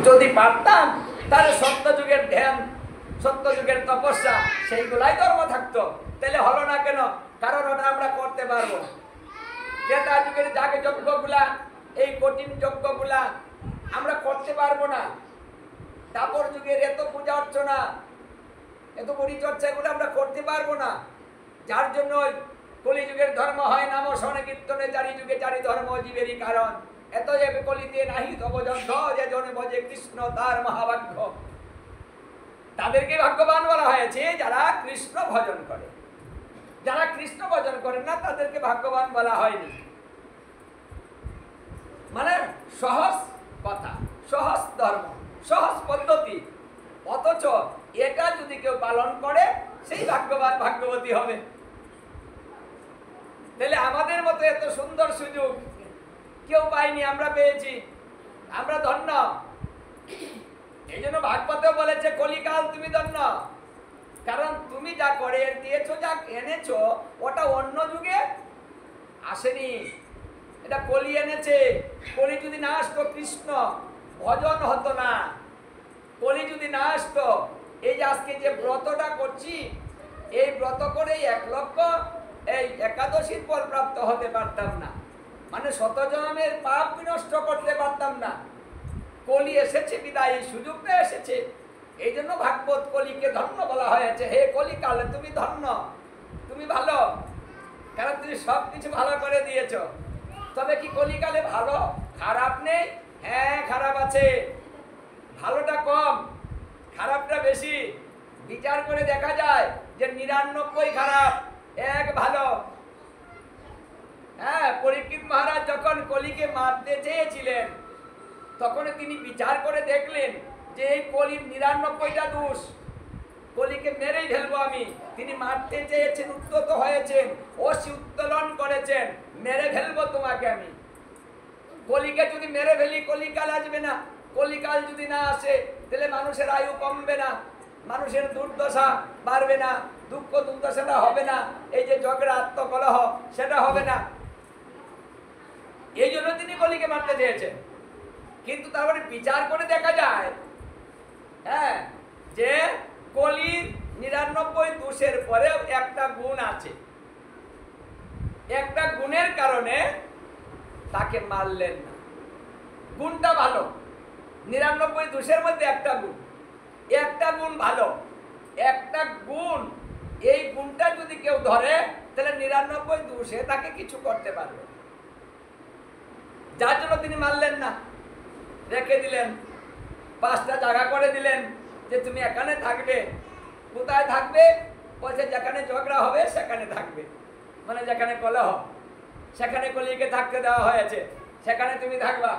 যদি পারতাম তাহলে সত্যযুগের ধ্যান, সত্যযুগের তপস্যা সেইগুলাই ধর্ম থাকতো। তাহলে হলো না কেন? কারণ ওটা আমরা করতে পারবো না। ত্রেতা যুগের যাগে যজ্ঞগুলা, এই কঠিন যজ্ঞগুলা আমরা করতে পারবো না। তারপর যুগের এত পূজা অর্চনা, এত পরিচর্যা এগুলো আমরা করতে পারবো না। যার জন্য কলিযুগের ধর্ম হয় নাম শরণে কীর্তনে, চারি যুগে চারি ধর্ম জীবেরই কারণ। এত যে কলিতে নাহি তবজন্ধ, যে জনে ভজে কৃষ্ণ তার মহাভাগ্য। তাদেরকে ভাগ্যবান বলা হয়েছে যারা কৃষ্ণ ভজন করে। যারা কৃষ্ণ ভজন করেন না তাদেরকে ভাগ্যবান বলা হয়নি। মানে সহজ কথা, সহজ ধর্ম, সহজ পদ্ধতি, অথচ এটা যদি কেউ পালন করে সেই ভাগ্যবান ভাগ্যবতী হবে। তাহলে আমাদের মতো এত সুন্দর সুযোগ কেউ পায়নি, আমরা পেয়েছি, আমরা ধন্য। এই জন্য ভাগবতেও বলেছে কলিকাল তুমি ধন্য, কারণ তুমি যা করে দিয়েছো, যা এনেছো, ওটা অন্য যুগে আসেনি, এটা কলি এনেছে। কলি যদি না আসতো কৃষ্ণ ভজন হতো না। কলি যদি না আসতো, এই যে আজকে যে ব্রতটা করছি, এই ব্রত করে 1 লক্ষ এই একাদশীর ফল প্রাপ্ত হতে পারতাম না। মানে শতজন্মের পাপ বিনষ্ট করতে পারতাম না। কলি এসেছে বিদায় এই সুযোগটা এসেছে। এই জন্য ভাগবত কলিকে ধন্য বলা হয়েছে। হে কলিকালে তুমি ধন্য, তুমি ভালো, কারণ তুমি সব কিছু ভালো করে দিয়েছো। তবে কি কলিকালে ভালো খারাপ নেই? হ্যাঁ, খারাপ আছে, ভালোটা কম, খারাপটা বেশি। বিচার করে দেখা যায় যে 99 খারাপ, 1 ভালো। হ্যাঁ, পরীক্ষিত মহারাজ যখন কলিকে মারতে চেয়েছিলেন, তখন তিনি বিচার করে দেখলেন যে এই কলির 99টা দোষ, কলিকে মেরেই ফেলবো আমি। তিনি মারতে চেয়েছেন, উদ্যত হয়েছেন, অসি উত্তোলন করেছেন, মেরে ফেলবো তোমাকে আমি। কলিকে যদি মেরে ফেলি কলিকাল আসবে না। কলিকাল যদি না আসে তাহলে মানুষের আয়ু কমবে না, মানুষের দুর্দশা বাড়বে না, দুঃখ দুর্দশাটা হবে না, এই যে ঝগড়া আত্মকলহ সেটা হবে না। এই জন্য তিনি কলিকে মারতে চেয়েছেন। কিন্তু তারপরে বিচার করে দেখা যায়, হ্যাঁ, যে কলির 99 দোষের পরেও একটা গুণ আছে। একটা গুণের কারণে তাকে মারলেন না। গুণটা ভালো, 99 দোষের মধ্যে একটা গুণ, একটা গুণ ভালো, একটা গুণ। এই গুণটা যদি কেউ ধরে তাহলে 99 দোষে তাকে কিছু করতে পারবে। যার জন্য তিনি মারলেন না, রেখে দিলেন, 5টা জায়গা করে দিলেন যে তুমি এখানে থাকবে। কোথায় থাকবে? বলছে যেখানে ঝগড়া হবে সেখানে থাকবে, মানে যেখানে কলহ সেখানে কলিকে থাকতে দেওয়া হয়েছে, সেখানে তুমি থাকবা।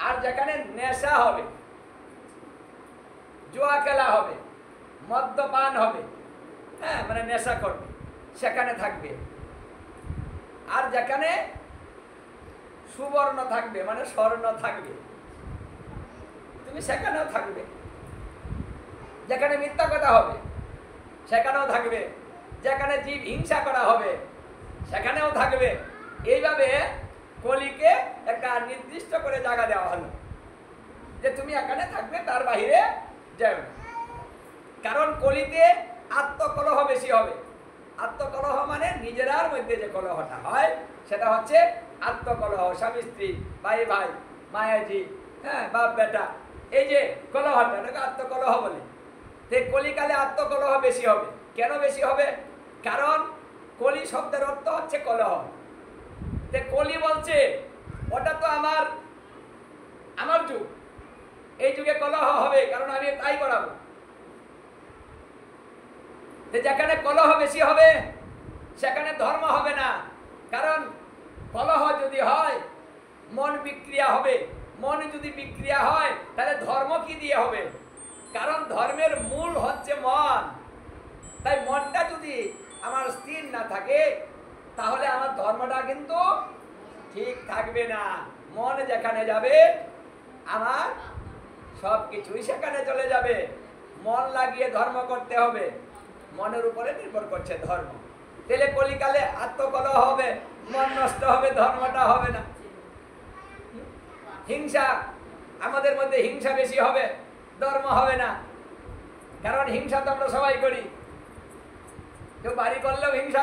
আর যেখানে নেশা হবে, জুয়া খেলা হবে, মদ্যপান হবে, হ্যাঁ, মানে নেশা করবে, সেখানে থাকবে। আর যেখানে সুবর্ণ থাকবে, মানে স্বর্ণ থাকবে, তুমি সেখানেও থাকবে। যেখানে মিথ্যা কথা হবে সেখানেও থাকবে, যেখানে জীব হিংসা করা হবে সেখানেও থাকবে। এইভাবে কলিকে একটা নির্দিষ্ট করে জায়গা দেওয়া হলো যে তুমি এখানে থাকবে, তার বাহিরে যাবে। কারণ কলিতে আত্মকলহ বেশি হবে। আত্মকলহ মানে নিজেরার মধ্যে যে কলহটা হয় সেটা হচ্ছে আত্মকলহ। স্বামী স্ত্রী, ভাই ভাই, মায়াজি, হ্যাঁ, বাপ বেটা, এই যে কলহটা এটাকে আত্মকলহ বলে। কলিকালে আত্মকলহ বেশি হবে। কেন বেশি হবে? কারণ কলি শব্দের অর্থ হচ্ছে কলহ। কলি বলছে ওটা তো আমার যুগ, এই যুগে কলহ হবে, কারণ আমি তাই করাবো। যেখানে কলহ বেশি হবে সেখানে ধর্ম হবে না। কারণ কলহ যদি হয় মন বিক্রিয়া হবে, মন যদি বিক্রিয়া হয় তাহলে ধর্ম কি দিয়ে হবে? কারণ ধর্মের মূল হচ্ছে মন। তাই মনটা যদি আমার স্থির না থাকে তাহলে আমার ধর্মটা কিন্তু ঠিক থাকবে না। মন যেখানে যাবে আমার সব কিছুই সেখানে চলে যাবে। মন লাগিয়ে ধর্ম করতে হবে, মনের উপরে নির্ভর করছে ধর্ম। তাহলে কলিকালে আত্মকলহ হবে, মন নষ্ট হবে, ধর্মটা হবে না। হিংসা আমাদের মধ্যে হিংসা বেশি হবে, ধর্ম হবে না। কারণ হিংসা তো আমরা সবাই করি। কেউ বাড়ি করলেও হিংসা,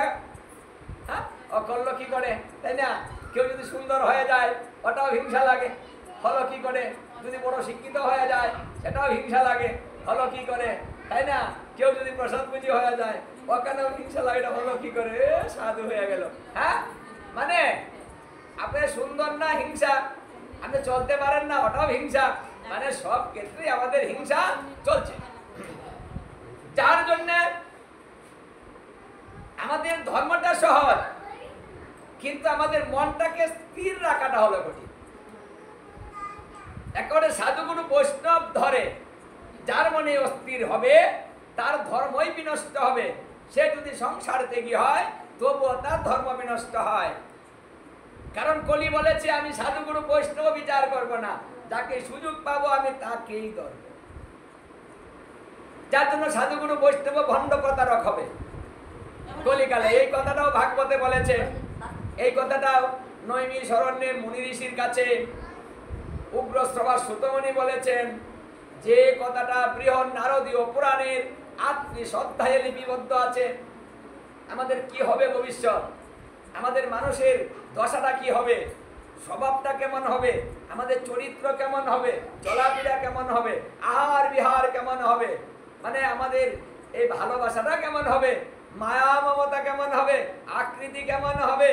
হ্যাঁ, ও করলো কি করে, তাই না? কেউ যদি সুন্দর হয়ে যায় ওটাও হিংসা লাগে, হলো কি করে? যদি বড় শিক্ষিত হয়ে যায় সেটাও হিংসা লাগে, হলো কি করে, তাই না? কেউ যদি প্রসাদ পুঁজি হয়ে যায় ওখানেও হিংসা লাগে, এটা হলো কি করে, সাধু হয়ে গেল। হ্যাঁ, মানে আপনি সুন্দর না হিংসা, আপনি চলতে পারেন না ওটাও হিংসা, মানে সব ক্ষেত্রে আমাদের হিংসা চলছে। যার জন্য আমাদের ধর্মটা সহজ, কিন্তু আমাদের মনটাকে স্থির রাখাটা হলো কঠিন। একেবারে সাধুগুরু বৈষ্ণব ধরে যার মনে অস্থির হবে তার ধর্মই বিনষ্ট হবে। সে যদি সংসার ত্যাগী হয় তবুও তার ধর্ম বিনষ্ট হয়। কারণ কলি বলেছে আমি সাধুগুরু বৈষ্ণব বিচার করব না, যাকে সুযোগ পাবো আমি তাকেই ধরব। যার জন্য সাধুগুরু বৈষ্ণব ভণ্ড প্রতারক হবে কলিকালে। এই কথাটাও ভাগবতে বলেছে, এই কথাটাও নৈমিষারণ্যের মুনি ঋষির কাছে উগ্রশ্রবা সুতমুনি বলেছেন, যে কথাটা বৃহৎ নারদীয় পুরাণের 38 অধ্যায়ে লিপিবদ্ধ আছে। আমাদের কি হবে ভবিষ্যৎ, আমাদের মানুষের দশাটা কি হবে, স্বভাবটা কেমন হবে, আমাদের চরিত্র কেমন হবে, চলাফেরা কেমন হবে, আহার বিহার কেমন হবে, মানে আমাদের এই ভালোবাসাটা কেমন হবে, মায়া মমতা কেমন হবে, আকৃতি কেমন হবে,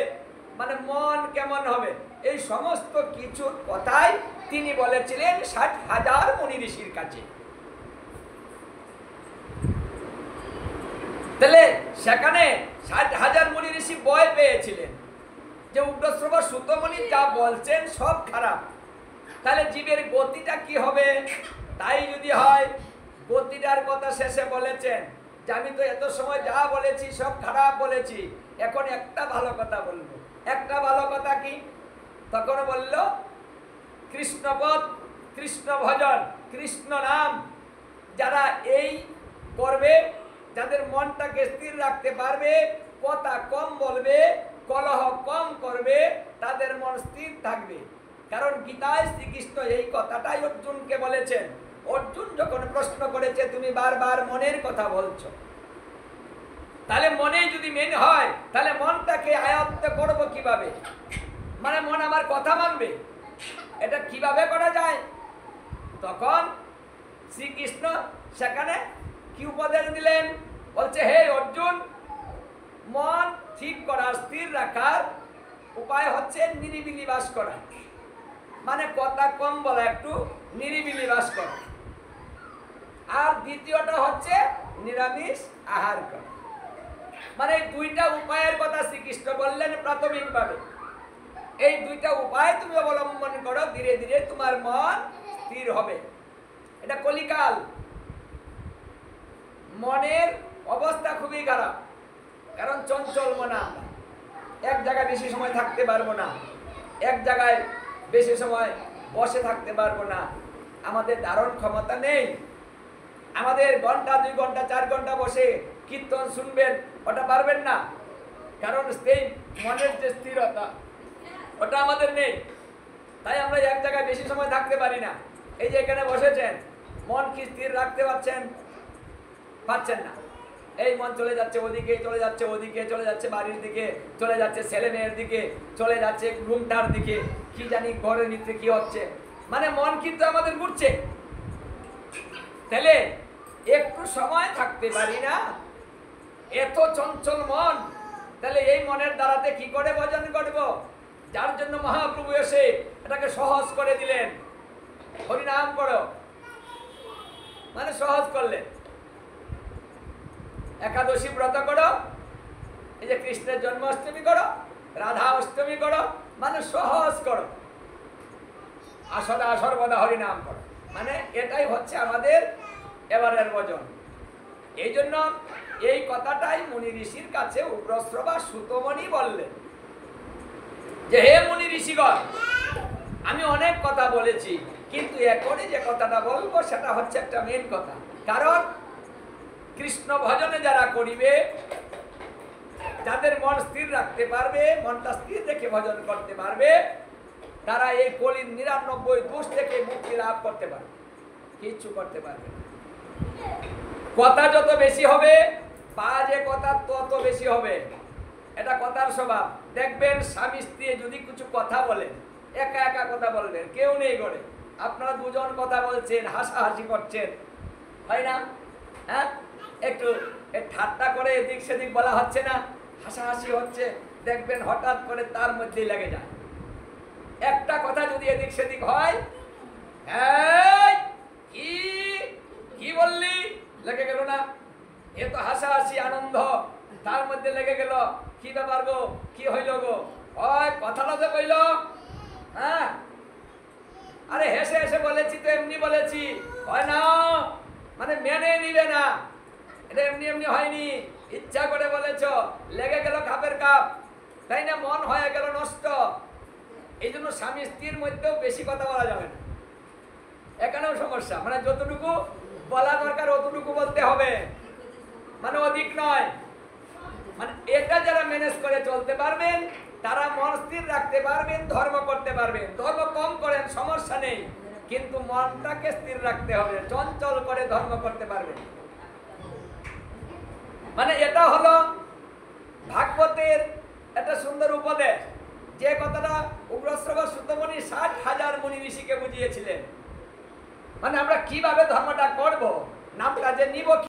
মানে মন কেমন হবে, এই সমস্ত কিছুর কথাই তিনি বলেছিলেন 60,000 মুনি ঋষির কাছে। তাহলে সেখানে 60,000 মুনি ঋষি ভয় পেয়েছিলেন যে উগ্রশ্রবা সুতমুনি যা বলছেন সব খারাপ, তাহলে জীবের গতিটা কি হবে। তাই যদি হয়, গতিটার কথা শেষে বলেছেন যে আমি তো এত সময় যা বলেছি সব খারাপ বলেছি, এখন একটা ভালো কথা বলবো। একটা ভালো কথা কি? তখন বলল কৃষ্ণপদ, কৃষ্ণ ভজন, কৃষ্ণ নাম যারা এই করবে, যাদের মনটাকে স্থির রাখতে পারবে, কথা কম বলবে, কলহ কম করবে, তাদের মন স্থির থাকবে। কারণ গীতায় শ্রীকৃষ্ণ এই কথাটাই অর্জুনকে বলেছেন। অর্জুন যখন প্রশ্ন করেছে তুমি বারবার মনের কথা বলছো, তাহলে মনে যদি মেন হয় তাহলে মনটাকে আয়ত্ত করব কিভাবে, মানে মন আমার কথা মানবে, এটা কিভাবে করা যায়? তখন শ্রীকৃষ্ণ সেখানে কি উপদেশ দিলেন? বলছে হে অর্জুন, মন ঠিক করার, স্থির রাখার উপায় হচ্ছে নিরিবিলি বাস করা, মানে কথা কম বলা, একটু নিরিবিলি বাস করা। আর দ্বিতীয়টা হচ্ছে নিরামিষ আহার করা। মানে দুইটা উপায়ের কথা শ্রীকৃষ্ণ বললেন প্রাথমিকভাবে। এই দুইটা উপায় তুমি অবলম্বন করো, ধীরে ধীরে তোমার মন স্থির হবে। এটা কলিকাল, মনের অবস্থা খুবই খারাপ। কারণ চঞ্চল মন, আমরা এক জায়গায় বেশি সময় থাকতে পারবো না, এক জায়গায় বেশি সময় বসে থাকতে পারবো না, আমাদের ধারণ ক্ষমতা নেই। আমাদের ঘন্টা 2 ঘন্টা 4 ঘন্টা বসে কীর্তন শুনবেন ওটা পারবেন না, কারণ সেই মনের যে স্থিরতা ওটা আমাদের নেই। তাই আমরা এক জায়গায় বেশি সময় থাকতে পারি না। এই যে এখানে বসেছেন, মন কি স্থির রাখতে পারছেন না। এই মন চলে যাচ্ছে ওদিকে, চলে যাচ্ছে ওদিকে, চলে যাচ্ছে বাড়ির দিকে, চলে যাচ্ছে ছেলে মেয়ের দিকে, চলে যাচ্ছে রুমটার দিকে, কি জানি ঘরের নিচে কি হচ্ছে, মানে মন কিন্তু আমাদের ঘুরছে। তাহলে একটু সময় থাকতে পারি না, এত চঞ্চল মন, তাহলে এই মনের দ্বারাতে কি করে ভজন করব? যার জন্য মহাপ্রভু এসে এটাকে সহজ করে দিলেন, হরিনাম করো, মানে সহজ করলেন। একাদশী ব্রত করো, এই যে কৃষ্ণের জন্মাষ্টমী করো, রাধা অষ্টমী করো, মানে সহজ করো, আসদা সর্বদা হরিনাম করো, মানে এটাই হচ্ছে আমাদের এবারের ভজন। এই জন্য এই কথাটাই মুনি ঋষির কাছে উগ্রশ্রবা সুতমুনি বললেন যে হে মুনি ঋষিগণ, আমি অনেক কথা বলেছি, কিন্তু এখনই যে কথাটা বলবো সেটা হচ্ছে একটা মেন কথা। কারণ কৃষ্ণ ভজনে যারা করিবে, যাদের মন স্থির রাখতে পারবে, মনটা স্থির রেখে ভজন করতে পারবে, তারা এই কলির 99 দোষ থেকে মুক্তি লাভ করতে পারে, কিচ্ছু করতে পারবে না। কথা যত বেশি হবে, বাজে কথা তত বেশি হবে, এটা কথার স্বভাব। দেখবেন স্বামী স্ত্রী যদি কিছু কথা বলেন, একা একা কথা বলবেন, কেউ নেই ঘরে, আপনারা দুজন কথা বলছেন, হাসাহাসি করছেন, হয় না? হ্যাঁ, একটু ঠাট্টা করে এদিক সেদিক বলা হচ্ছে না, হাসাহাসি হচ্ছে, দেখবেন হঠাৎ করে তার মধ্যেই লেগে যায়। একটা কথা যদি এদিক সেদিক হয়, এই কি কি বললি, লেগে গেল না? এ তো হাসাহাসি আনন্দ, তার মধ্যে লেগে গেল, কি ব্যাপার গো, কি হইল গো, ওই কথাটা তো কইল, হ্যাঁ, আরে হেসে হেসে বলেছি তো, এমনি বলেছি, হয় না, মানে মেনে নিবে না, এটা এমনি এমনি হয়নি, ইচ্ছা করে বলেছ, লেগে গেল কাপের কাপ, তাই না? মন হয়ে গেল নষ্ট। এই জন্য স্বামী স্ত্রীর মধ্যেও বেশি কথা বলা যাবে না, এখানেও সমস্যা, মানে যতটুকু বলা দরকার অতটুকু বলতে হবে, মানে অধিক নয়। মানে এটা যারা ম্যানেজ করে চলতে পারবেন, তারা মন স্থির রাখতে পারবেন, ধর্ম করতে পারবেন। ধর্ম কম করেন, সমস্যা নেই, কিন্তু মনটাকে স্থির রাখতে হবে, চঞ্চল করে ধর্ম করতে পারবেন। মানে এটা হলো ভাগবতের একটা সুন্দর উপদেশ, যে কথাটা উগ্রশ্রব সুতমুনি 60,000 মুনি ঋষিকে বুঝিয়েছিলেন। মানে আমরা কিভাবে ধর্মটা করব, নামটা যে নিব।